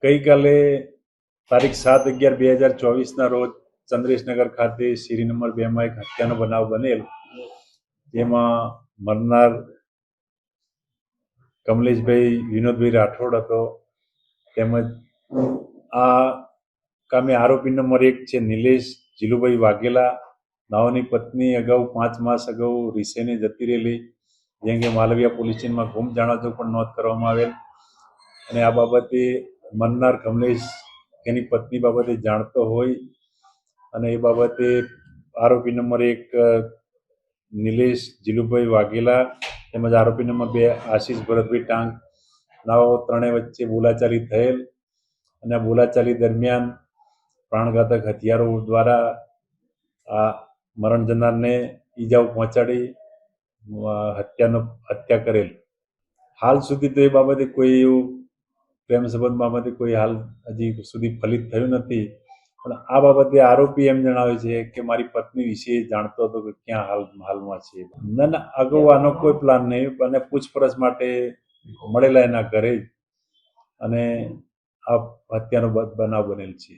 ગઈકાલે તારીખ 7/11/2024 રોજ ચંદ્રેશનગર ખાતે શેરી નંબર 2 એક હત્યાનો બનાવ બનેલ, જેમાં મરનાર કમલેશભાઈ વિનોદભાઈ રાઠોડ હતો. તેમજ આ કામે આરોપી નંબર 1 છે નિલેશ જીલુભાઈ વાઘેલા. નાઓની પત્ની અગાઉ 5 માસ અગાઉ રીસેને જતી રહેલી, જેમ કે માલવીયા પોલીસ સ્ટેશનમાં ગુમ જાણતો પણ નોંધ કરવામાં આવેલ. અને આ બાબતે મરનાર કમલેશ એની પત્ની બાબતે જાણતો હોય અને એ બાબતે આરોપી નંબર 1 નિલેશ જીલુભાઈ વાઘેલા તેમજ આરોપી નંબર 2 આશીષ ભરતભાઈ ટાંગ નાઓ ત્રણેય વચ્ચે બોલાચાલી થયેલ અને બોલાચાલી દરમિયાન પ્રાણઘાતક હથિયારો દ્વારા આ મરણ જનારને ઈજાઓ પહોંચાડી હત્યા કરેલ. હાલ સુધી તો એ બાબતે કોઈ એવું પ્રેમ સંબંધ બાબતે કોઈ હાલ હજી સુધી ફલિત થયું નથી, પણ આ બાબતે આરોપી એમ જણાવે છે કે મારી પત્ની વિશે જાણતો હતો કે ક્યાં હાલમાં છે. ના, અગાઉ આનો કોઈ પ્લાન નહીં, અને પૂછપરછ માટે મળેલા એના ઘરે અને આ હત્યાનો બનાવ બનેલ છે.